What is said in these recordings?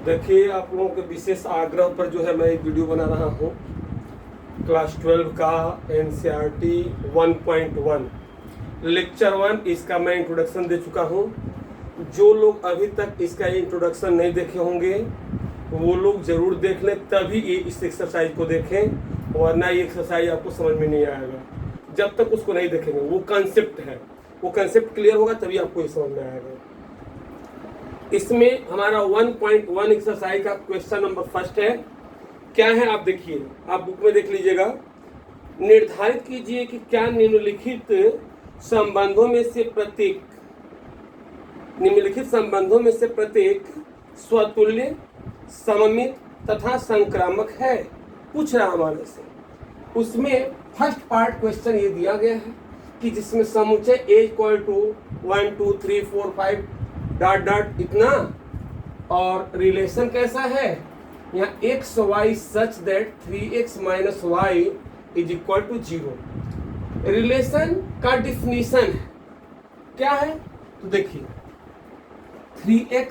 देखिए, आप लोगों के विशेष आग्रह पर जो है मैं एक वीडियो बना रहा हूँ। क्लास 12 का NCERT 1.1 लेक्चर 1 इसका मैं इंट्रोडक्शन दे चुका हूँ। जो लोग अभी तक इसका इंट्रोडक्शन नहीं देखे होंगे वो लोग ज़रूर देख लें, तभी ये इस एक्सरसाइज को देखें, वरना ये एक्सरसाइज आपको समझ में नहीं आएगा जब तक उसको नहीं देखेंगे। वो कंसेप्ट है, वो कंसेप्ट क्लियर होगा तभी आपको ये समझ में आएगा। इसमें हमारा 1.1 एक्सरसाइज का क्वेश्चन नंबर फर्स्ट है। क्या है आप देखिए, आप बुक में देख लीजिएगा। निर्धारित कीजिए कि क्या निम्नलिखित संबंधों में से प्रत्येक स्वतुल्य, सममित तथा संक्रामक है। पूछ रहा हमारे से। उसमें फर्स्ट पार्ट क्वेश्चन ये दिया गया है कि जिसमें समुच्चय A equal to 1 2 3 4 5 dot dot इतना, और रिलेशन कैसा है यहाँ x y such that 3x minus y is equal to 0। Relation का डिफिनीशन है क्या है, तो देखिए 3x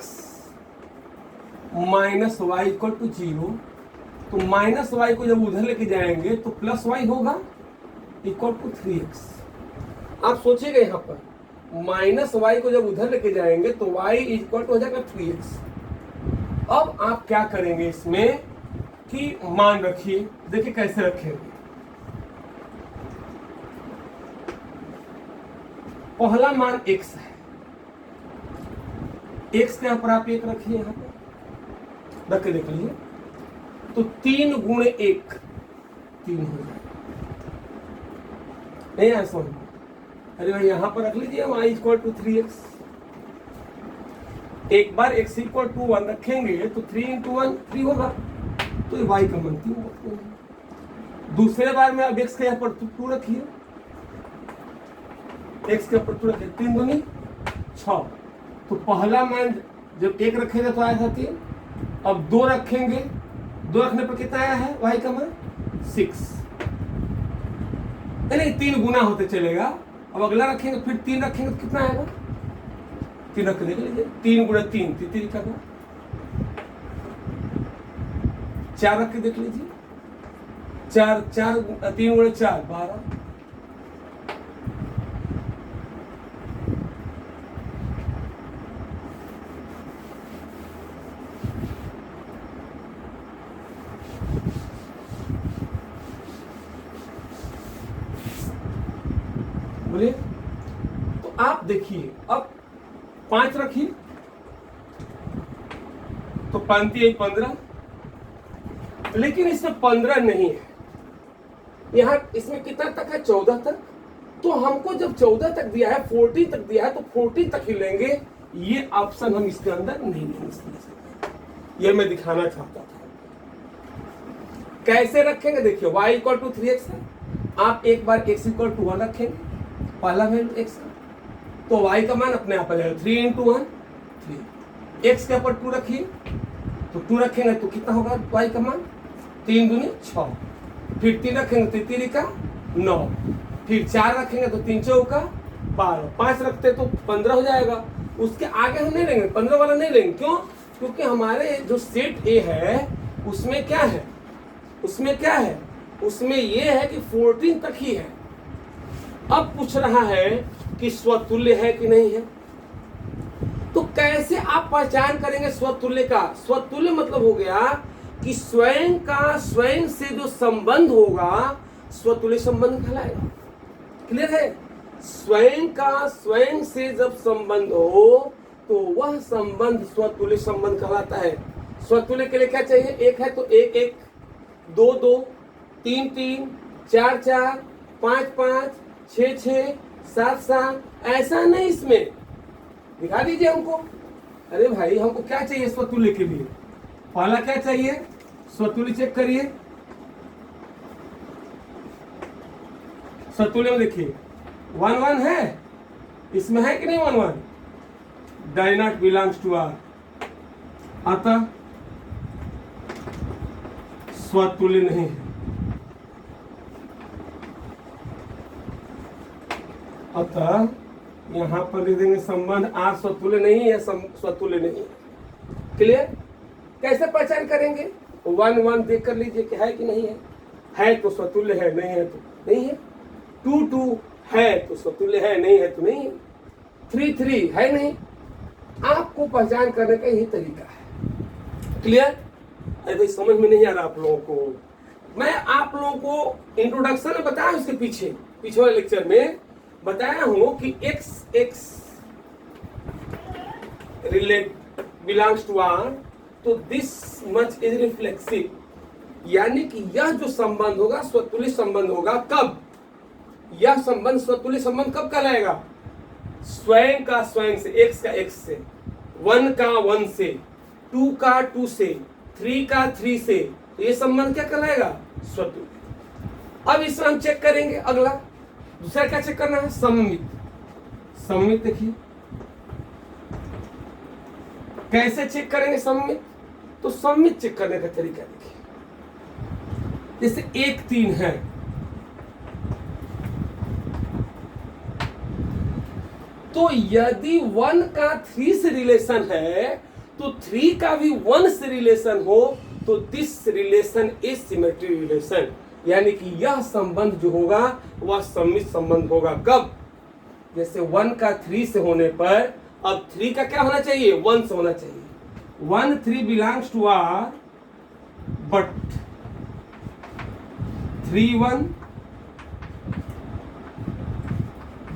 minus Y equal to 0, तो माइनस वाई को जब उधर लेके जाएंगे तो प्लस वाई होगा इक्वल टू 3x। आप सोचिएगा यहाँ पर माइनस वाई को जब उधर लेके जाएंगे तो y इक्वल टू हो जाएगा 3x। अब आप क्या करेंगे इसमें कि मान रखिए, देखिए कैसे रखेंगे। पहला मान x है, x के यहाँ पर आप 1 रखिए, यहाँ पर रख के देख लीजिए, तो 3 गुणे 1 3 हो जाएगा। नहीं ऐसा, अरे भाई यहाँ पर रख लीजिए y इक्वल टू 3x। एक बार x इक्वल टू 1 रखेंगे तो 3 इंटू 1 3 होगा, तो ये y का मान 3 होगा। दूसरे बार में अब x के यहाँ पर 2 रखिए, x के ऊपर 2 रखिए, 3 दूनी 6, तो पहला मान जब 1 रखेंगे तो आया था 3। अब 2 रखेंगे, 2 रखने पर कितना आया है y का मान 6। नहीं 3 गुना होते चलेगा। अब अगला रखेंगे, फिर 3 रखेंगे तो कितना आएगा, 3 रख देख लीजिए, 3 गुणा 3 3 का 4 रख के देख लीजिए, 3 गुणा 4 12। बोलिए, तो आप देखिए अब 5 रखिए तो 5 3 15, लेकिन इसमें 15 नहीं है, यहाँ इसमें कितना तक है 14 तक। तो हमको जब 14 तक दिया है, 40 तक दिया है, तो 40 तक ही लेंगे। ये ऑप्शन हम इसके अंदर नहीं ले सकते, ये मैं दिखाना चाहता था। कैसे रखेंगे देखिए, y इक्वल टू 3x है, आप एक बार x इक्वल टू 1 रखेंगे, पहला वैल्यू x का, तो y का मान अपने आप आ जाएगा 3 इंटू 1 3। x के ऊपर 2 रखिए, तो 2 रखेंगे तो कितना होगा y का मान 3 दूनी 6, फिर 3 रखेंगे तो 3 का 9, फिर 4 रखेंगे तो 3 चौका 12, 5 रखते तो 15 हो जाएगा। उसके आगे हम नहीं लेंगे, 15 वाला नहीं लेंगे। क्यों? क्योंकि हमारे जो सेट A है उसमें क्या है, उसमें ये है कि 14 तक ही है। अब पूछ रहा है कि स्वतुल्य है कि नहीं है, तो कैसे आप पहचान करेंगे स्वतुल्य का। स्वतुल्य मतलब हो गया कि स्वयं से जो संबंध होगा स्वतुल्य संबंध कहलाएगा। क्लियर है? स्वयं से जब संबंध हो तो वह संबंध स्वतुल्य संबंध कहलाता है। स्वतुल्य के लिए क्या चाहिए, 1 है तो 1 1, 2 2, 3 3, 4 4, 5 5, 6 6, 7 7, ऐसा नहीं। इसमें दिखा दीजिए हमको। अरे भाई हमको क्या चाहिए स्वतुल्य के लिए, पहला क्या चाहिए स्वतुल्य, चेक करिए। स्वतुल्य में देखिए 1 1 है, इसमें है कि नहीं 1 1, die not belongs to R, अतः स्वतुल्य नहीं है। अतः यहाँ पर लिख देंगे संबंध आर स्वतुल्य नहीं है, स्वतुल्य नहीं है। क्लियर? कैसे पहचान करेंगे? 1 1 देख कर लीजिए कि है कि नहीं है तो स्वतुल्य है, नहीं है तो नहीं है। 2 2 है तो स्वतुल्य है, नहीं है तो नहीं है। 3 3 है नहीं। आपको पहचान करने का यही तरीका है। क्लियर? अरे भाई समझ में नहीं आ रहा आप लोगों को? मैं आप लोगों को इंट्रोडक्शन में बताया, उसके पीछे वाले लेक्चर में बताया हूं कि x relate belongs to r, तो दिस मच इज रिफ्लेक्सिव, यानी कि यह जो संबंध होगा स्वतुल्य संबंध होगा। कब? यह संबंध स्वतुल्य संबंध कब कहलाएगा? स्वयं का स्वयं से, x का x से, 1 का 1 से, 2 का 2 से, 3 का 3 से, तो ये संबंध क्या कहलाएगा? स्वतुल्य। अब इसमें हम चेक करेंगे। अगला दूसरा क्या चेक करना है? सममित। सममित देखिए कैसे चेक करेंगे सममित। तो सममित चेक करने का तरीका देखिए, जैसे 1 3 है, तो यदि 1 का 3 से रिलेशन है तो 3 का भी 1 से रिलेशन हो तो this relation is symmetry relation, यानी कि यह संबंध जो होगा वह सममित संबंध होगा। कब? जैसे 1 का 3 से होने पर अब 3 का क्या होना चाहिए? 1 से होना चाहिए। 1 3 belongs to r, but 3 1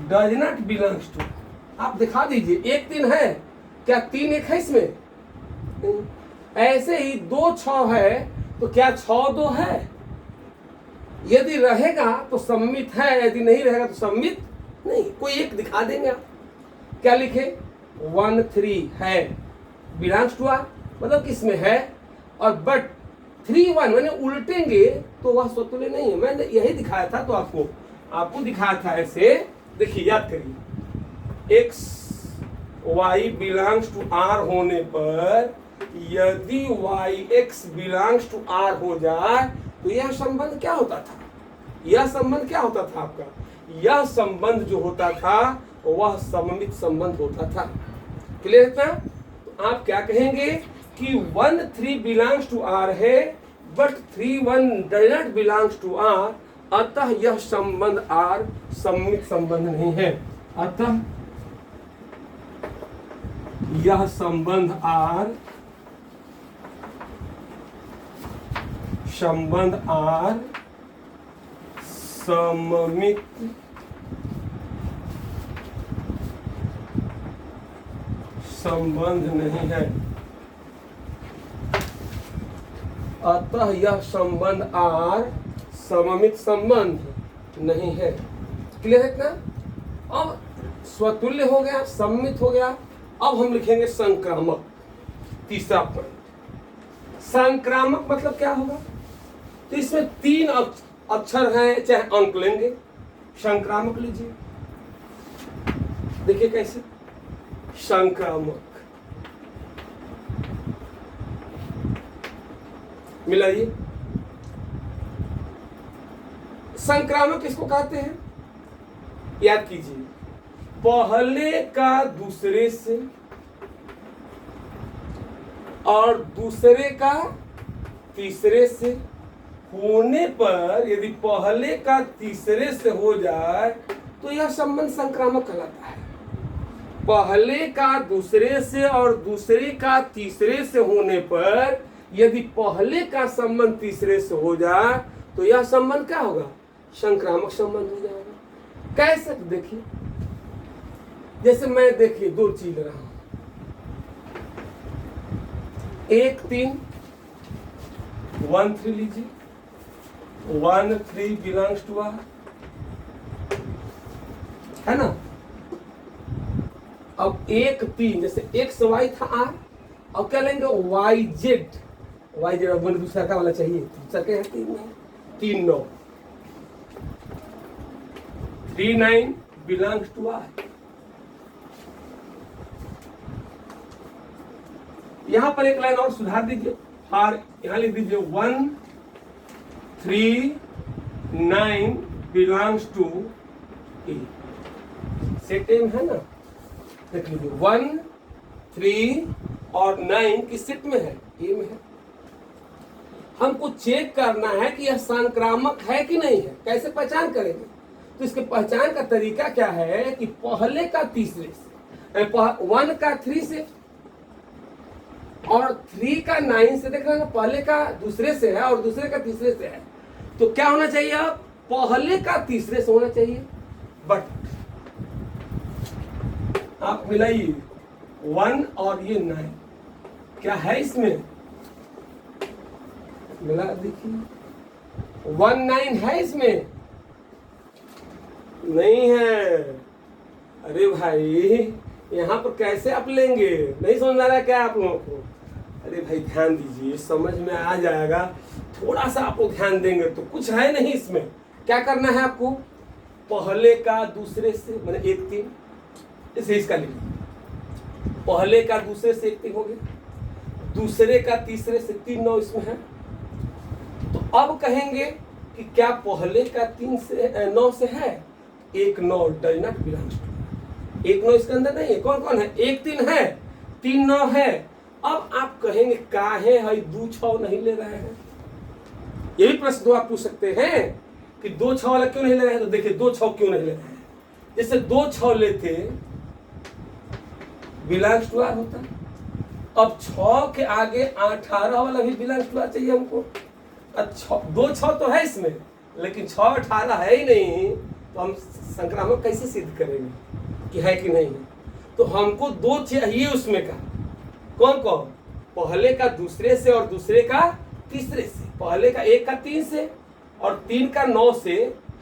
does not belongs to. आप दिखा दीजिए 1 3 है क्या? 3 1 है इसमें? ऐसे ही 2 6 है तो क्या 6 2 है? यदि रहेगा तो सम्मित है, यदि नहीं रहेगा तो सम्मित नहीं। कोई एक दिखा देंगे आप। क्या लिखे? 1 3 है, बिलोंग्स टू आर मतलब किसमें है, और बट 3 1 मैंने उल्टेंगे तो वह स्वतुल्य नहीं है। मैंने यही दिखाया था, तो आपको दिखाया था ऐसे। देखिए याद करिए, x y belongs to r होने पर यदि y x belongs to r हो जाए तो यह संबंध क्या होता था? यह संबंध क्या होता था आपका? यह संबंध जो होता था वह सममित संबंध होता था। क्लियर था? तो आप क्या कहेंगे कि 1 3 बिलोंग्स टू r है, but 3 1 does not belongs to r, अतः यह संबंध r सममित संबंध नहीं है। अतः यह संबंध r सममित संबंध नहीं है। अतः यह संबंध r सममित संबंध नहीं है। क्लियर है ना? अब स्वतुल्य हो गया, सममित हो गया। अब हम लिखेंगे संक्रामक। तीसरा पॉइंट, संक्रामक मतलब क्या होगा? तो इसमें 3 अक्षर हैं, चाहे अंक लेंगे। संक्रामक लीजिए, देखिए कैसे संक्रामक मिलाइए। संक्रामक किसको कहते हैं? याद कीजिए, पहले का दूसरे से और दूसरे का तीसरे से होने पर, यदि पहले का तीसरे से हो जाए तो यह संबंध संक्रामक कहलाता है। पहले का दूसरे से और दूसरे का तीसरे से होने पर यदि पहले का संबंध तीसरे से हो जाए तो यह संबंध क्या होगा? संक्रामक संबंध हो जाएगा। कैसे? देखिए, जैसे मैं देखिए 2 चीज रहा हूं, 1 3 1 3 लीजिए, 1 3 बिलोंग्स टू आर, है ना? अब 1 3 जैसे x y था r, अब क्या लेंगे? y z। y z अब दूसरा का वाला चाहिए, दूसरा क्या है? 3 9 3 9 बिलोंग्स टू r। यहां पर एक लाइन और सुधार दीजिए, और यहां लिख दीजिए 1 3 9 belongs to e। Set M है ना? देख लीजिए 1 3 और 9 किस सेट में है? ए में है। हमको चेक करना है कि यह संक्रामक है कि नहीं है। कैसे पहचान करेंगे? तो इसके पहचान का तरीका क्या है कि पहले का तीसरे से, 1 का 3 से और 3 का 9 से। देख रहे हैं, पहले का दूसरे से है और दूसरे का तीसरे से है। तो क्या होना चाहिए? अब पहले का तीसरे से होना चाहिए। बट आप मिलाइए 1 और ये 9, क्या है इसमें? मिला देखिए, 1 9 है इसमें? नहीं है। अरे भाई, यहाँ पर कैसे आप लेंगे? नहीं समझ आ रहा है क्या आप लोगों को? अरे भाई ध्यान दीजिए, समझ में आ जाएगा। थोड़ा सा आप लोग ध्यान देंगे तो कुछ है नहीं इसमें। क्या करना है आपको? पहले का दूसरे से, मैंने 1 3 इसे इसका लिखिए। पहले का दूसरे से 1 3 हो गया, दूसरे का तीसरे से 3 9 इसमें है। तो अब कहेंगे कि क्या पहले का 3 से 9 से है? 1 9 डज नॉट बिलोंग्स टू। 1 9 इसके अंदर नहीं है। कौन कौन है? 1 3 है, 3 9 है। अब आप कहेंगे काहे है 2 6 नहीं ले रहे हैं? यही प्रश्न दो आप पूछ सकते हैं कि 2 6 वाला क्यों नहीं ले रहे हैं? तो देखिए 2 6 क्यों नहीं ले रहे हैं। जैसे 2 6 लेते बिलोंग्स टू आर होता। अब 6 के आगे 18 वाला भी बिलोंग्स टू आर चाहिए हमको। अच्छा 2 6 तो है इसमें, लेकिन 6 18 है ही नहीं। तो हम संक्रामक कैसे सिद्ध करेंगे कि है कि नहीं है? तो हमको 2 चाहिए उसमें का। कौन कौन? पहले का दूसरे से और दूसरे का तीसरे से। पहले का 1 का 3 से और 3 का 9 से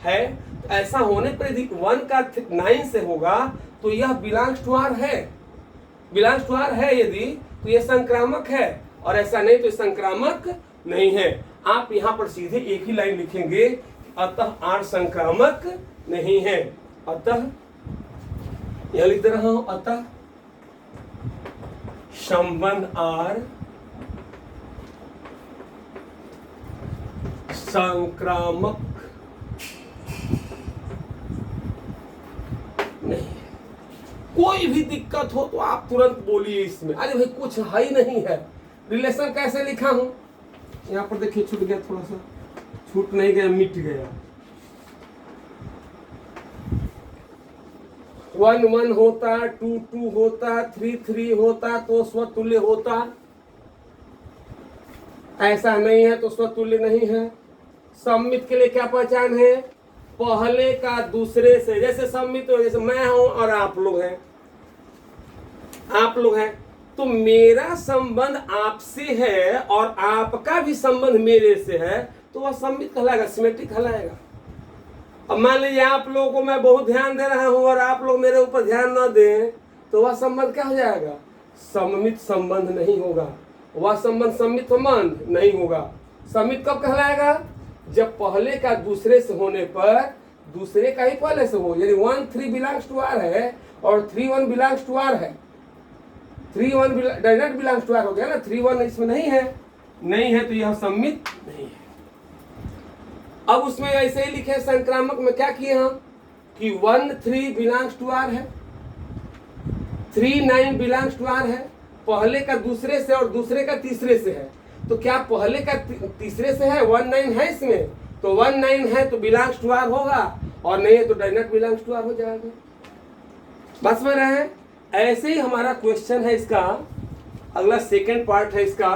है। तो ऐसा होने पर यदि 1 का 9 से होगा तो यह बिलोंग्स टू आर है। बिलोंग्स टू आर है यदि, तो यह संक्रामक है, और ऐसा नहीं तो संक्रामक नहीं है। आप यहाँ पर सीधे एक ही लाइन लिखेंगे, अतः आर संक्रामक नहीं है। अतः यह लिख दे रहा हूं, अतः संबंध आर संक्रामक नहीं है। कोई भी दिक्कत हो तो आप तुरंत बोलिए इसमें। अरे भाई कुछ है ही नहीं है। रिलेशन कैसे लिखा हूं? यहाँ पर देखिए छूट गया, थोड़ा सा छूट नहीं गया, मिट गया। 1 1 होता, 2 2 होता, 3 3 होता तो स्वतुल्य होता। ऐसा नहीं है तो स्वतुल्य नहीं है। सम्मित के लिए क्या पहचान है? पहले का दूसरे से। जैसे सम्मित हो, जैसे मैं हूं और आप लोग हैं, आप लोग हैं, तो मेरा संबंध आपसे है और आपका भी संबंध मेरे से है, तो वह सम्मित कहलाएगा, सिमेट्रिक कहलाएगा। अब मान लीजिए आप लोगों को मैं बहुत ध्यान दे रहा हूं और आप लोग मेरे ऊपर ध्यान न दें, तो वह संबंध क्या हो जाएगा? सममित संबंध नहीं होगा। वह संबंध सम्मित संबंध नहीं होगा। सम्मित कब कहलाएगा? जब पहले का दूसरे से होने पर दूसरे का ही पहले से हो। यानी 1 3 बिलोंग्स टू आर है और 3 1 बिलोंग्स टू आर है। 3 1 does not belongs to R हो गया ना। 3 1 इसमें नहीं है, नहीं है तो यह सम्मित नहीं है। अब उसमें ऐसे ही लिखे संक्रामक में क्या किए हम कि 1 3 बिलोंग्स टू आर है, 3 9 बिलोंग्स टू आर है। पहले का दूसरे से और दूसरे का तीसरे से है। तो क्या पहले का तीसरे से है? 1 9 है इसमें, तो 1 9 है तो बिलोंग्स टू आर होगा, और नहीं है तो does not belongs to R हो जाएगा। बस में रहे। ऐसे ही हमारा क्वेश्चन है इसका अगला, सेकंड पार्ट है इसका।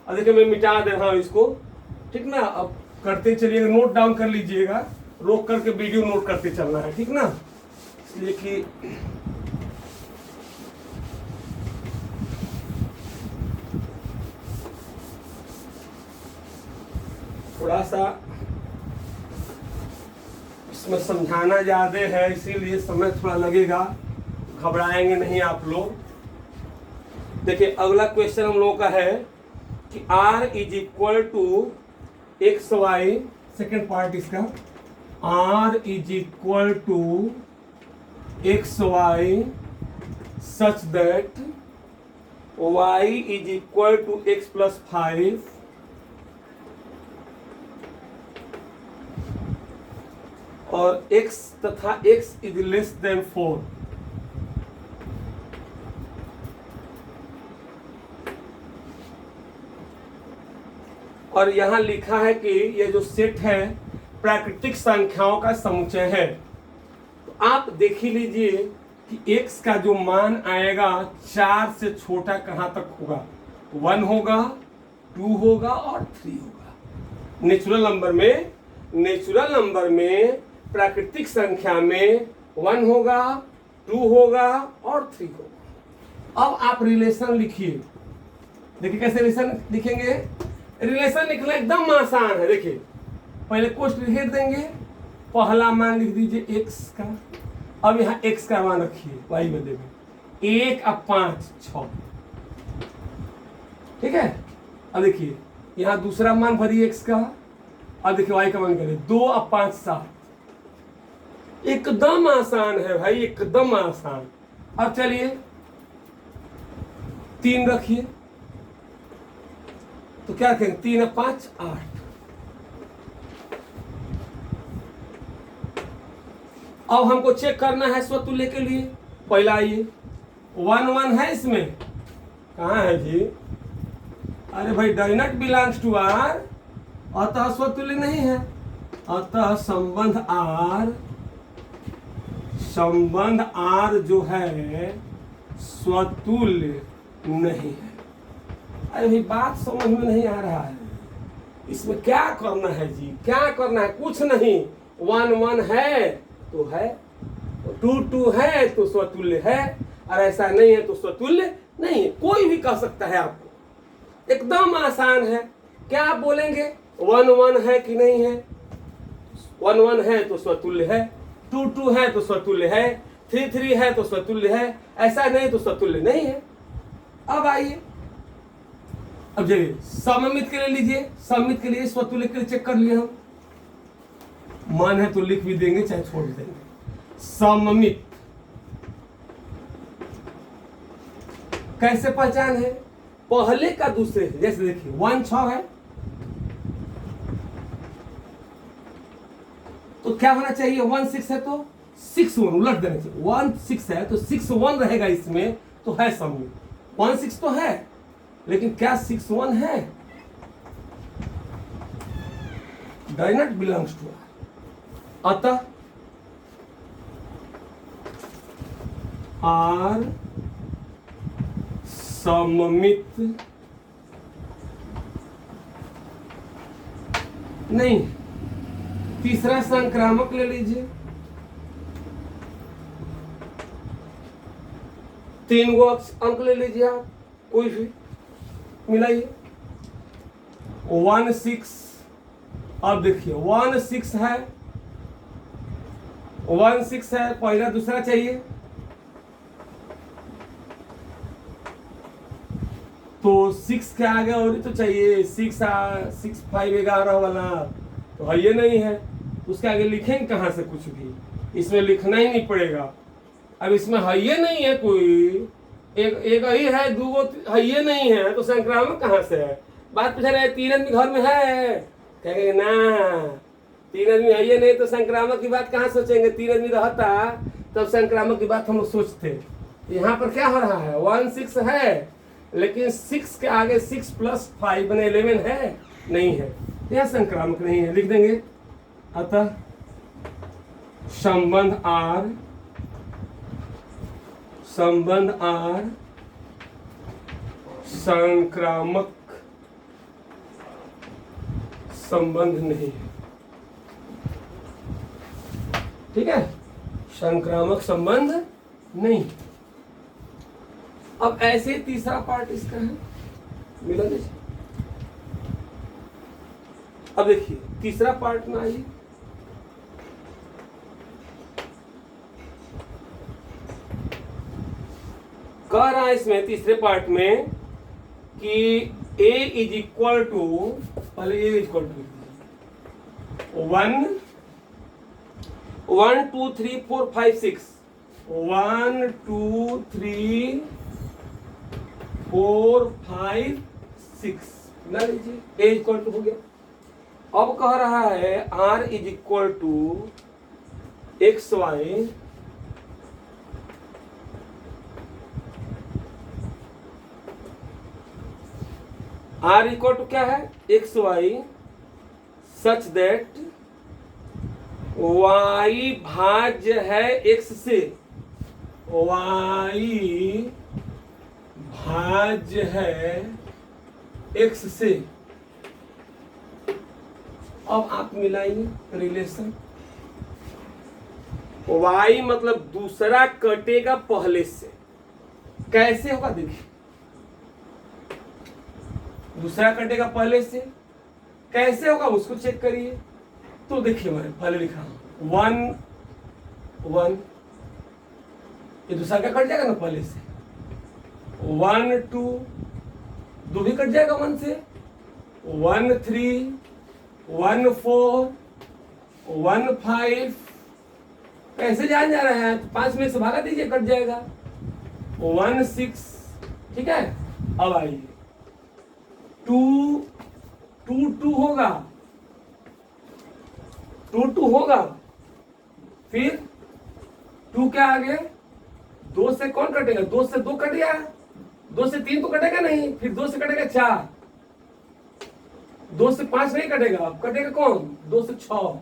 अब देखिए मैं मिटा दे रहा हूं इसको, ठीक ना। अब करते चलिएगा, नोट डाउन कर लीजिएगा, रोक करके वीडियो नोट करते चलना है, ठीक ना। इसलिए कि थोड़ा सा इसमें समझाना ज्यादा है, इसीलिए समय थोड़ा लगेगा। घबराएंगे नहीं आप लोग। देखिए अगला क्वेश्चन हम लोगों का है कि R is equal to x y. Second part इसका, R is equal to x y such that y is equal to x plus 5 और x तथा x इज लेस देन 4। और यहाँ लिखा है कि ये जो सेट है प्राकृतिक संख्याओं का समुच्चय है। तो आप देख ही लीजिए कि x का जो मान आएगा 4 से छोटा कहाँ तक होगा, 1 होगा, 2 होगा और 3 होगा। नेचुरल नंबर में प्राकृतिक संख्या में 1 होगा, 2 होगा और 3 होगा। अब आप रिलेशन लिखिए। देखिए कैसे रिलेशन लिखेंगे। रिलेशन लिखना एकदम आसान है। देखिए पहले कोष्ठ लिख देंगे, पहला मान लिख दीजिए x का। अब यहाँ x का मान रखिए y बदले में 1 और 5 6, ठीक है। अब देखिए यहाँ दूसरा मान भरिए x का। अब देखिए y का मान करिए 2 और 5 7। एकदम आसान है भाई, एकदम आसान। अब चलिए 3 रखिए, तो क्या कहेंगे 3 और 5 8। अब हमको चेक करना है स्वतुल्य के लिए। पहला आइए 1 1 है इसमें, कहाँ है जी? अरे भाई does not belongs to R, अतः स्वतुल्य नहीं है। अतः संबंध आर जो है स्वतुल्य नहीं है। अरे भाई बात समझ में नहीं आ रहा है, इसमें क्या करना है जी? क्या करना है? कुछ नहीं। 1 1 है तो है, 2 2 है तो स्वतुल्य है, और ऐसा नहीं है तो स्वतुल्य नहीं है। कोई भी कह सकता है आपको, एकदम आसान है। क्या आप बोलेंगे 1 1 है कि नहीं है? 1 1 है तो स्वतुल्य है, 2 2 है तो स्वतुल्य है, 3 3 है तो स्वतुल्य है, ऐसा नहीं तो स्वतुल्य नहीं है। अब आइए, अब चलिए सममित के लिए लीजिए। सममित के लिए स्वतुल्य के लिए चेक कर लिए हम। मान है तो लिख भी देंगे चाहे छोड़ देंगे। सममित कैसे पहचान है? पहले का दूसरे, जैसे देखिए 1 6 है तो क्या होना चाहिए? 1 6 है तो 6 1 उलट देना चाहिए। 1 6 है तो 6 1 रहेगा इसमें, तो है सममित। 1 6 तो है, लेकिन क्या 6 1 है? Does not belongs to R. अतः आर सममित नहीं। तीसरा संक्रामक ले लीजिए। 3 गो अंक ले लीजिए आप, कोई भी मिलाइए। 1 6। अब देखिए 1 6 है, 1 6 है, पहला दूसरा चाहिए तो 6 के आगे और ही तो चाहिए। 6 5 11 वाला तो है ये नहीं है, उसके आगे लिखेंगे कहाँ से? कुछ भी इसमें लिखना ही नहीं पड़ेगा। अब इसमें है ये नहीं है कोई, एक ही है, 2 गो है ये नहीं है, तो संक्रामक कहाँ से है? बात पूछ रहे 3 आदमी घर में है, कहेंगे ना 3 आदमी है ये नहीं तो संक्रामक की बात कहाँ सोचेंगे? 3 आदमी रहता तब संक्रामक की बात हम लोग सोचते। यहाँ पर क्या हो रहा है? 1 6 है, लेकिन 6 के आगे 6 + 5 बने 11 है, नहीं है, यह संक्रामक नहीं है। लिख देंगे अतः संबंध आर संक्रामक संबंध नहीं है। ठीक है, संक्रामक संबंध नहीं। अब ऐसे तीसरा पार्ट इसका है, मिला दीजिए। अब देखिए तीसरा पार्ट में आइए। कह रहा है इसमें तीसरे पार्ट में कि a इज इक्वल टू, पहले a इज इक्वल टू 1 1 2 3 4 5 6 1 2 3 4 5 6 ना लीजिए, a इक्वल टू हो गया। अब कह रहा है r is equal to x y R equal to क्या है, x y such that y भाज्य है एक्स से, वाई भाज्य है एक्स से। अब आप मिलाइए रिलेशन, वाई मतलब दूसरा कटेगा पहले से, कैसे होगा देखिए, दूसरा कटेगा पहले से कैसे होगा उसको चेक करिए। तो देखिए मैं पहले लिखा हूं 1 1, ये दूसरा क्या कट जाएगा ना पहले से, 1 2, 2 भी कट जाएगा 1 से, 1 3 1 4 1 5, कैसे जान जा रहा है, तो 5 में से भागा दीजिए कट जाएगा, 1 6, ठीक है। अब आइए 2 2 2 होगा, 2 2 होगा, फिर 2 क्या आगे, 2 से कौन कटेगा, 2 से 2 कट गया, 2 से 3 तो कटेगा नहीं, फिर 2 से कटेगा 4, 2 से 5 नहीं कटेगा, अब कटेगा कौन, 2 से 6,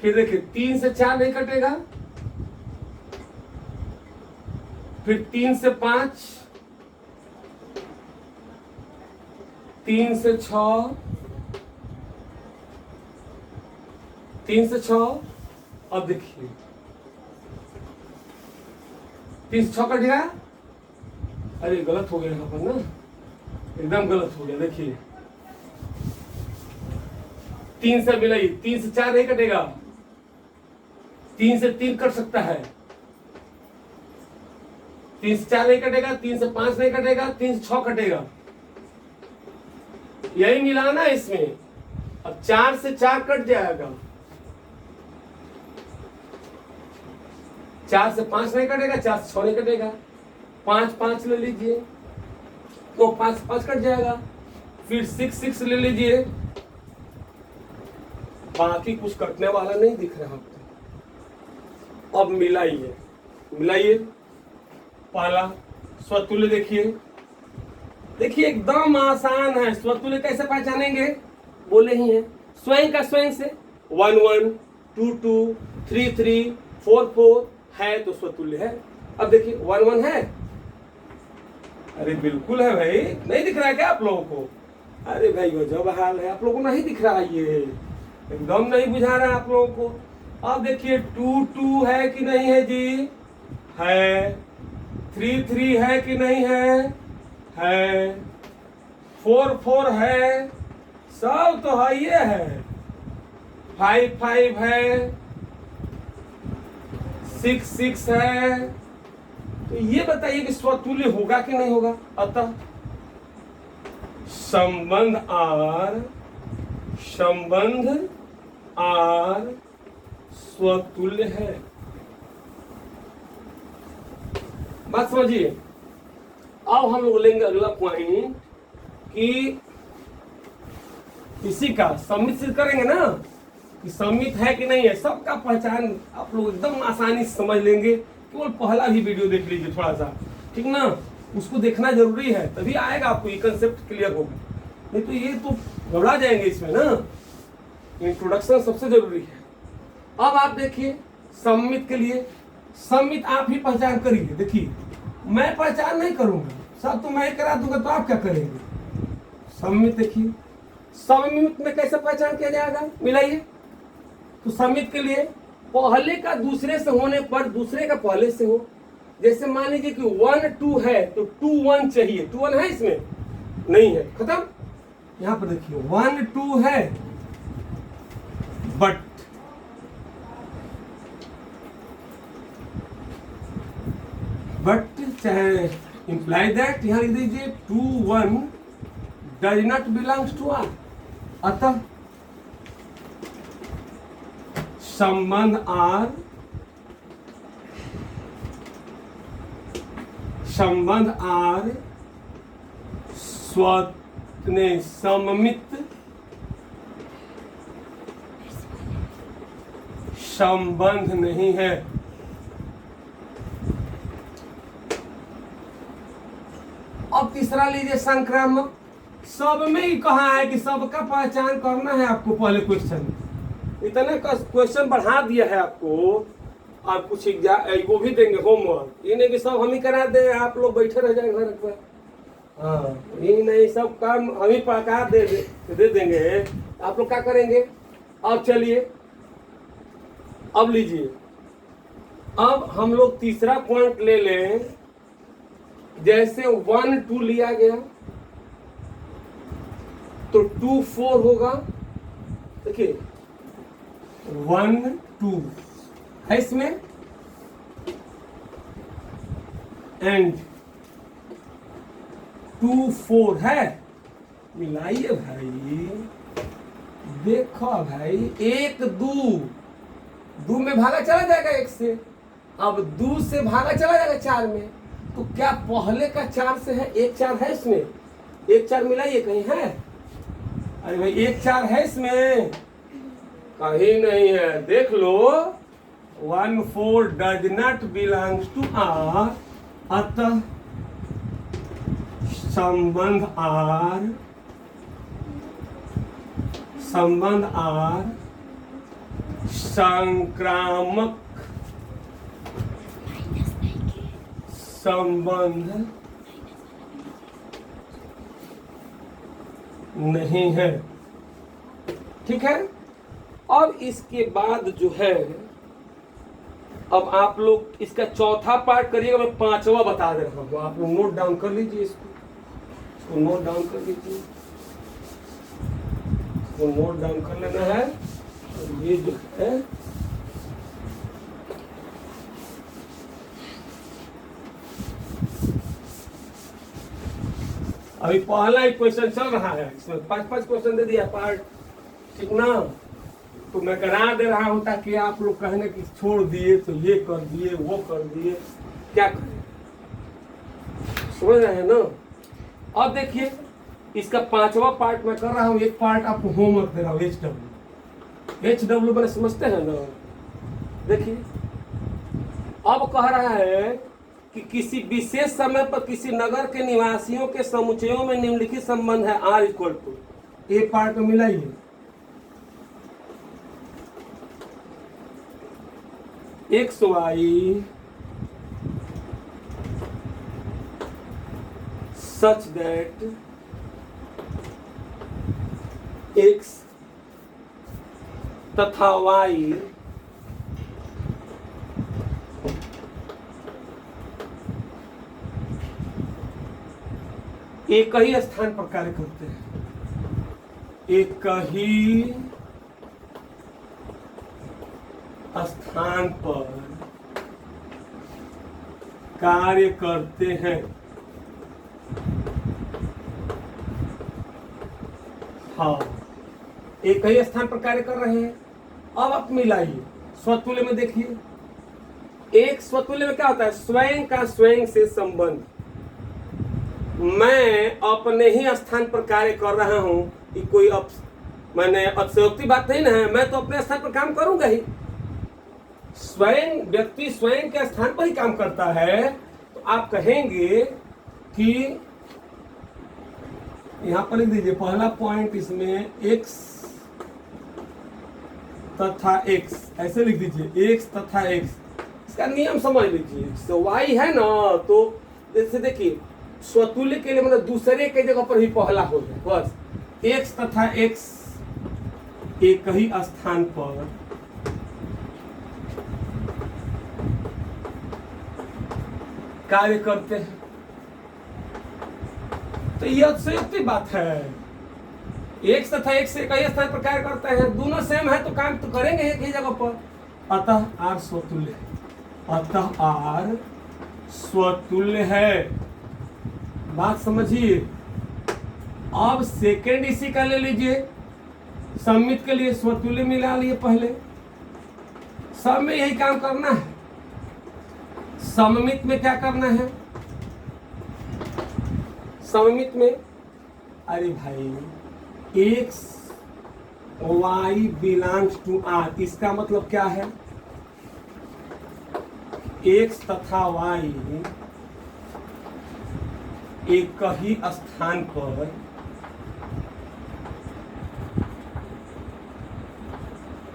फिर देखिए 3 से 4 नहीं कटेगा, फिर 3 से 5, 3 से 6, 3 से 6, अब देखिए 3 से 6 कट गया, अरे गलत हो गया यहाँ पर ना, एकदम गलत हो गया, देखिए 3 से मिलाई, 3 से 4 नहीं कटेगा, 3 से 3 कट सकता है, 3 से 4 नहीं कटेगा, 3 से 5 नहीं कटेगा, 3 से 6 कटेगा, यही मिलाना है इसमें। अब 4 से 4 कट जाएगा, 4 से 5 नहीं कटेगा, 4 से 6 नहीं कटेगा, 5 5 ले लीजिए तो 5 से 5 कट जाएगा, फिर 6 6 ले लीजिए, बाकी कुछ कटने वाला नहीं दिख रहा आपको। अब मिलाइए, मिलाइए, पहला स्वतुल्य देखिए, देखिए एकदम आसान है, स्वतुल्य कैसे पहचानेंगे, बोले ही हैं स्वयं का स्वयं से, 1 1 2 2 3 3 4 4 है तो स्वतुल्य है। अब देखिए 1 1 है, अरे बिल्कुल है भाई, नहीं दिख रहा है क्या आप लोगों को, अरे भाई गजब हाल है, आप लोगों को नहीं दिख रहा है, ये एकदम नहीं बुझा रहा है आप लोगों को। अब देखिए 2 2 है कि नहीं है जी, है, 3 3 है कि नहीं है, 4 4 है, सब तो है, ये है, 5 5 है, 6 6 है, तो ये बताइए कि स्वतुल्य होगा कि नहीं होगा। अतः संबंध आर स्वतुल्य है, बात समझिए। अब हम लोग लेंगे अगला पॉइंट कि इसी का सम्मित सिद्ध करेंगे ना, कि सम्मित है कि नहीं है, सबका पहचान आप लोग एकदम आसानी से समझ लेंगे, केवल पहला भी वीडियो देख लीजिए थोड़ा सा, ठीक ना, उसको देखना जरूरी है, तभी आएगा आपको ये कंसेप्ट क्लियर होगा, नहीं तो ये तो घबरा जाएंगे इसमें ना, इंट्रोडक्शन सबसे जरूरी है। अब आप देखिए सम्मित के लिए, सम्मित आप ही पहचान करिए, देखिए मैं पहचान नहीं करूंगा, सब तो मैं करा दूंगा, तो आप क्या करेंगे। सम्मित देखिए, सम्मित में कैसे पहचान किया जाएगा, मिलाइए। तो सम्मित के लिए पहले का दूसरे से होने पर दूसरे का पहले से हो, जैसे मान लीजिए कि 1 2 है तो 2 1 चाहिए, 2 1 है इसमें, नहीं है, खत्म। यहां पर देखिए 1 2 है, बट चाहे इंप्लाई दैट, यहां लिख दीजिए 2 1 does not belongs to R. अतः संबंध आर सममित संबंध नहीं है। अब तीसरा लीजिए संक्रामक। सब में ही कहा है कि सबका पहचान करना है आपको। पहले क्वेश्चन इतने क्वेश्चन बढ़ा दिया है आपको। आप कुछ वो भी देंगे होमवर्क, ये नहीं कि सब हम ही करा दे, आप लोग बैठे रह जाए घर पर। हाँ, ये नहीं, सब काम हम ही पका दे देंगे। आप लोग क्या करेंगे? अब चलिए, अब लीजिए, अब हम लोग तीसरा पॉइंट ले लें। जैसे 1 2 लिया गया तो 2 4 होगा। देखिए 1 2 है इसमें, एंड 2 4 है। मिलाइए भाई, देखो भाई, 1 2 में भागा चला जाएगा 1 से। अब 2 से भागा चला जाएगा 4 में। तो क्या पहले का 4 से है? 1 4 है इसमें, 1 4 मिलाइए, कहीं है? अरे भाई 1 4 है इसमें, कहीं नहीं है, देख लो। 1 4 does not belongs to R, अतः संबंध R संक्रामक संबंध नहीं है। ठीक है। और इसके बाद जो है, अब आप लोग इसका चौथा पार्ट करिएगा, मैं पांचवा बता दे रहा हूँ। आप लोग नोट डाउन कर लीजिए, इसको नोट डाउन कर लीजिए, इसको नोट डाउन कर लेना है। और ये जो है, अभी पहला ही क्वेश्चन चल रहा है, इसमें 5 क्वेश्चन दे दिया पार्ट, ठीक ना? तो मैं करा दे रहा हूं ताकि आप लोग कहने कि छोड़ दिए तो ये कर दिए, वो कर दिए, क्या करें? समझ रहे हैं ना? अब देखिए, इसका 5वां पार्ट मैं कर रहा हूं। एक पार्ट आपको होमवर्क दे रहा हूं, HW मैंने समझते हैं ना? देखिए, अब कह रहा है कि किसी विशेष समय पर किसी नगर के निवासियों के समुच्चयों में निम्नलिखित संबंध है R इक्वल टू। ये पार्ट में मिलाइए, XY such that X तथा Y एक ही स्थान पर कार्य करते हैं, एक ही स्थान पर कार्य करते हैं। हाँ, एक ही स्थान पर कार्य कर रहे हैं। अब आप मिलाइए, स्वतुल्य में देखिए। एक स्वतुल्य में क्या होता है? स्वयं का स्वयं से संबंध। मैं अपने ही स्थान पर कार्य कर रहा हूं, कि कोई मैंने अतिशयोक्ति बात नहीं ना है, मैं तो अपने स्थान पर काम करूंगा ही। स्वयं व्यक्ति स्वयं के स्थान पर ही काम करता है, तो आप कहेंगे कि यहां पर लिख दीजिए पहला पॉइंट, इसमें x तथा x, ऐसे लिख दीजिए, x तथा x। इसका नियम समझ लीजिए। तो y है ना, तो जैसे देखिए, स्वतुल्य के लिए मतलब दूसरे के जगह पर ही पहला हो जाए, बस। x तथा x एक ही स्थान पर कार्य करते हैं, तो यह संयुक्त बात है। x तथा x एक ही स्थान पर कार्य करते हैं, दोनों सेम है तो काम तो करेंगे एक ही जगह पर। अतः R स्वतुल्य है, अतः R स्वतुल्य है। बात समझिए। अब सेकेंड इसी का ले लीजिए, सममित के लिए स्वतुल्य मिला लिए पहले। सब में यही काम करना है। सममित में क्या करना है? सममित में, अरे भाई, x y belongs to R, इसका मतलब क्या है? x तथा y एक ही स्थान पर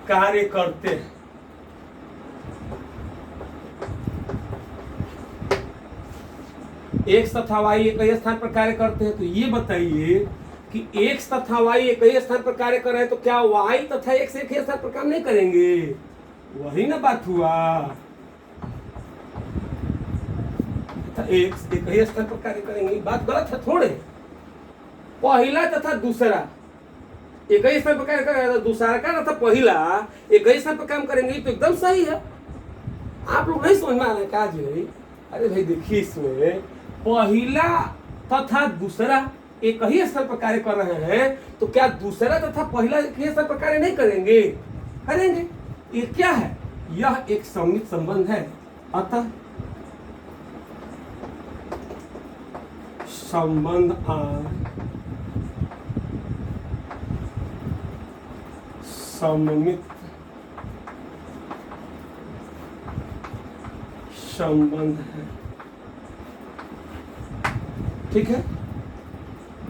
कार्य करते हैं। एक्स तथा वाई एक ही स्थान पर कार्य करते हैं, तो ये बताइए कि एक्स तथा वाई एक ही स्थान पर कार्य कर रहे हैं, तो क्या वाई तथा एक्स एक ही स्थान पर काम नहीं करेंगे? वही ना बात हुआ। एक्स एक ही स्थान पर कार्य करेंगे, बात गलत है थोड़े। पहला तथा दूसरा एक ही स्थान पर कार्य कर रहा है, तो दूसरा का तथा पहला एक ही स्थान पर काम करेंगे, तो एकदम सही है। आप लोग नहीं समझ में आ रहे क्या जी? अरे भाई देखिए, इसमें पहला तथा दूसरा एक ही स्थान पर कार्य कर रहे हैं, तो क्या दूसरा तथा पहला एक ही स्थान पर कार्य नहीं करेंगे? करेंगे। ये क्या है? यह एक सममित संबंध है। अतः संबंध सममित संबंध है। ठीक है।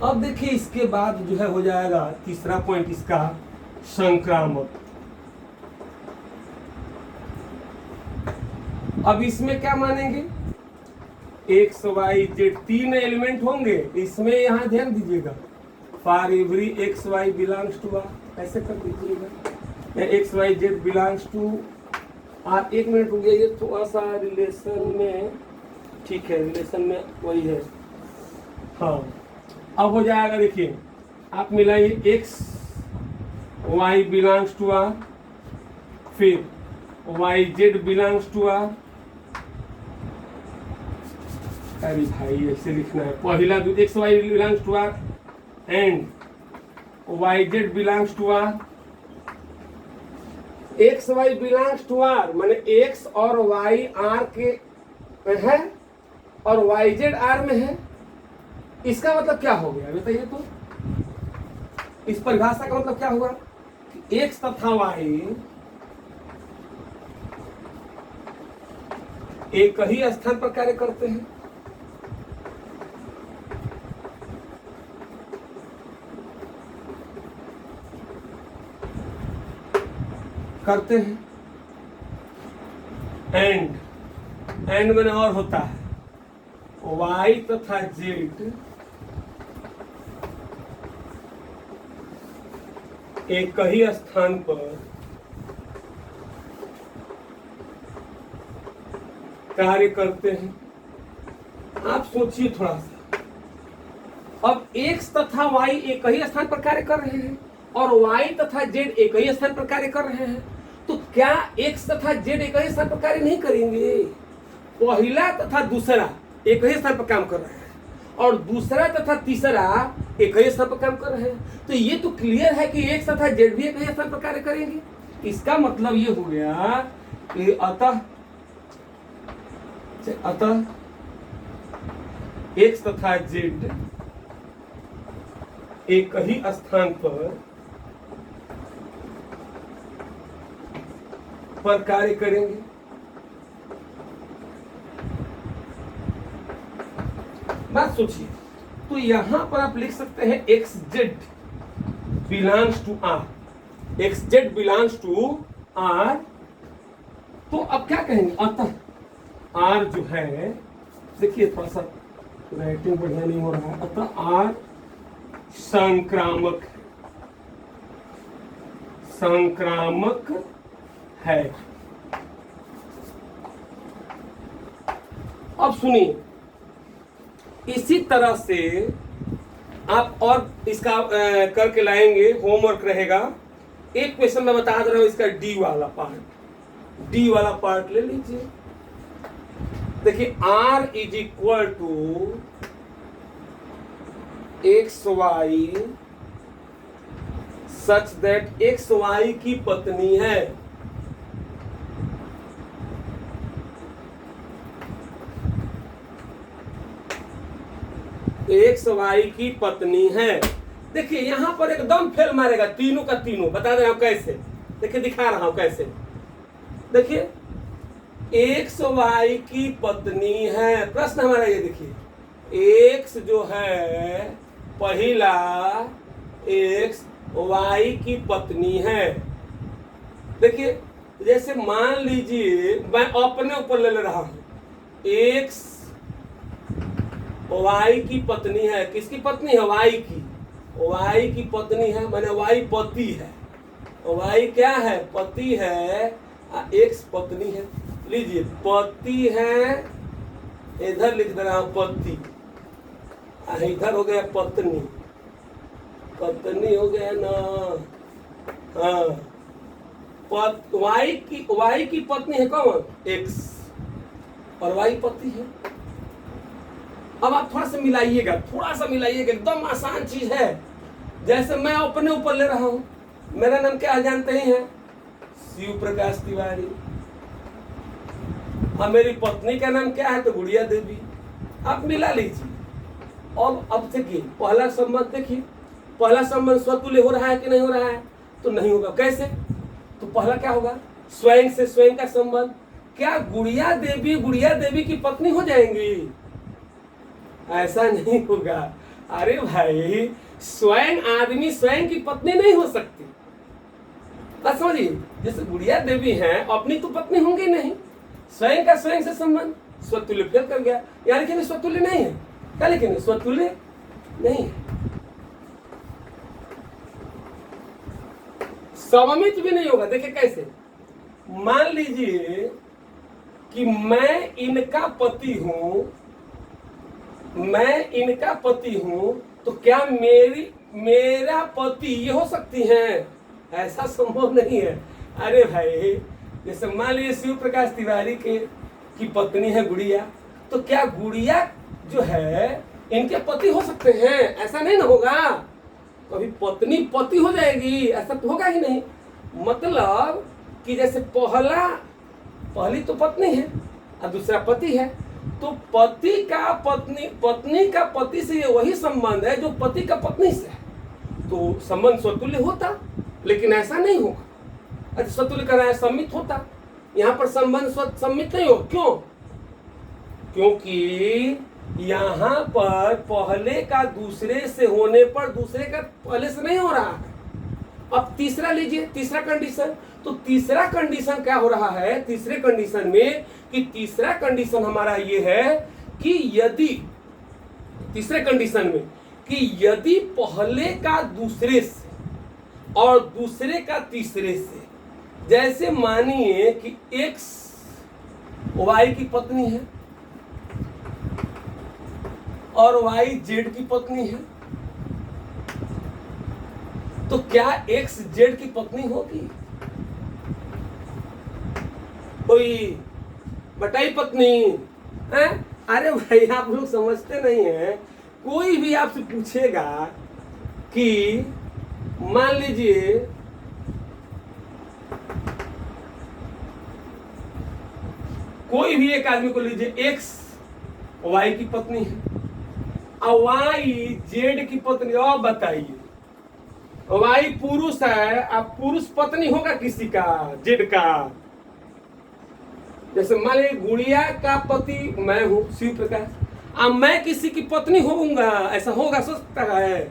अब देखिए, इसके बाद जो है हो जाएगा तीसरा पॉइंट इसका, संक्रामक। अब इसमें क्या मानेंगे? एक्स वाई जेड तीन एलिमेंट होंगे इसमें। यहां ध्यान दीजिएगा, for every x Y belongs to R, ऐसे कर दीजिएगा। X y Z belongs to R. एक मिनट रुक जाइए, थोड़ा सा रिलेशन में, ठीक है, रिलेशन में वही है। हाँ, अब हो जाएगा। देखिए, आप मिलाइए X Y belongs to R, फिर Y Z belongs to R. अरे भाई ऐसे लिखना है, पहला X Y belongs to R and Y Z belongs to R. X Y belongs to R माने एक्स और वाई आर के है और वाई जेड आर में है। इसका मतलब क्या हो गया बताइए तो? इस परिभाषा का मतलब क्या हुआ कि एक्स तथा वाई एक ही स्थान पर कार्य करते हैं। करते हैं। एंड मैंने और होता है, y तथा z एक ही स्थान पर कार्य करते हैं। आप सोचिए थोड़ा सा, अब x तथा y एक ही स्थान पर कार्य कर रहे हैं और y तथा z एक ही स्थान पर कार्य कर रहे हैं, तो क्या x तथा z एक ही स्थान पर कार्य नहीं करेंगे? पहला तथा दूसरा एक ही स्थान पर काम कर रहे हैं और दूसरा तथा तीसरा एक ही स्थान पर काम कर रहे हैं, तो ये तो क्लियर है कि x तथा z भी एक ही स्थान पर कार्य करेंगे। इसका मतलब ये हो गया कि अतः x तथा z एक ही स्थान पर कार्य करेंगे। बात सोचिए, तो यहां पर आप लिख सकते हैं x z belongs to R. X z belongs to R, तो अब क्या कहेंगे? अतः आर जो है, देखिए थोड़ा सा राइटिंग बढ़िया नहीं हो रहा है। अतः आर संक्रामक है। अब सुनिए, इसी तरह से आप और इसका करके लाएंगे, होमवर्क रहेगा। एक क्वेश्चन मैं बता दे रहा हूं, इसका डी वाला पार्ट ले लीजिए। देखिए, R is equal to x y such that x y की पत्नी है। एक्स वाई की पत्नी है। देखिए यहां पर एकदम फेल मारेगा, तीनों का तीनों। बता दे रहा हूं कैसे, देखिए दिखा रहा हूं कैसे। देखिए एक्स वाई की पत्नी है, प्रश्न हमारा ये देखिए, एक्स जो है पहला एक्स वाई की पत्नी है। देखिए जैसे मान लीजिए मैं अपने ऊपर ले रहा हूं, एक्स वाई की पत्नी है। किसकी पत्नी है? वाई की। वाई की पत्नी है माने वाई पति है। वाई क्या है? पति है। एक्स पत्नी है। लीजिए पति है, इधर लिख दे रहा हूं पति, इधर हो गया पत्नी। पत्नी हो गया ना। हाँ, वाई की पत्नी है कौन? एक्स, और वाई पति है। अब आप थोड़ा सा मिलाइएगा, एकदम आसान चीज है। जैसे मैं अपने ऊपर ले रहा हूं, मेरा नाम क्या जानते ही हैं? शिव प्रकाश तिवारी। और मेरी पत्नी का नाम क्या है? तो गुड़िया देवी। आप मिला लीजिए। और अब देखिए पहला संबंध, देखिए पहला संबंध स्वतुल्य हो रहा है कि नहीं हो रहा है? तो नहीं होगा। कैसे? तो पहला क्या होगा? स्वयं से स्वयं का संबंध। क्या गुड़िया देवी की पत्नी हो जाएंगी? ऐसा नहीं होगा। अरे भाई, स्वयं आदमी स्वयं की पत्नी नहीं हो सकती। बात समझिए, जैसे गुड़िया देवी हैं, अपनी तो पत्नी होंगी नहीं। स्वयं का स्वयं से संबंध, स्वतुल्य फेल कर गया। यार लेकिन स्वतुल्य नहीं है। क्या लेकिन स्वतुल्य नहीं है। सममित भी नहीं होगा। देखिए कैसे? मान लीजिए कि मैं इनका पति हूं, तो क्या मेरा पति ये हो सकती हैं? ऐसा संभव नहीं है। अरे भाई, जैसे मान लीजिए शिव प्रकाश तिवारी की पत्नी है गुड़िया, तो क्या गुड़िया जो है इनके पति हो सकते हैं? ऐसा नहीं ना होगा। कभी पत्नी पति हो जाएगी, ऐसा तो होगा ही नहीं। मतलब कि जैसे पहली तो पत्नी है और दूसरा पति है, तो पति का पति से ये वही संबंध है जो पति का पत्नी से है। तो संबंध स्वतुल्य होता, लेकिन ऐसा नहीं होगा। अच्छा, स्वतुल्य कर रहा है, सम्मित होता। यहाँ पर संबंध सम्मित नहीं हो। क्यों? क्योंकि यहाँ पर पहले का दूसरे से होने पर दूसरे का पहले से नहीं हो रहा है। अब तीसरा लीजिए, तीसरा कंडीशन। तो तीसरा कंडीशन क्या हो रहा है? तीसरे कंडीशन में तीसरा कंडीशन हमारा ये है कि यदि पहले का दूसरे से और दूसरे का तीसरे से, जैसे मानिए कि एक्स वाई की पत्नी है और वाई जेड की पत्नी है, तो क्या एक्स जेड की पत्नी होगी? कोई बताई पत्नी है? अरे भाई, आप लोग समझते नहीं हैं। कोई भी आपसे पूछेगा कि मान लीजिए कोई भी एक आदमी को लीजिए, एक्स वाई की पत्नी है और वाई जेड की पत्नी। और बताइए, वाई पुरुष है, अब पुरुष पत्नी होगा किसी का? जेड का। जैसे मान लीजिए गुड़िया का पति मैं हूं, शिव प्रकाश, अब मैं किसी की पत्नी होऊंगा, ऐसा होगा? सोचता है?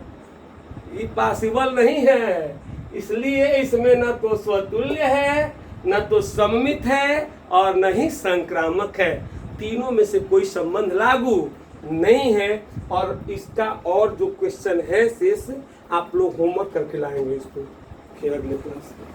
ये पॉसिबल नहीं है। इसलिए इसमें न तो स्वतुल्य है, न तो सममित है, और न ही संक्रामक है। तीनों में से कोई संबंध लागू नहीं है। और इसका और जो क्वेश्चन है शेष, आप लोग होमवर्क करके लाएंगे इसको फिर अगले क्लास में।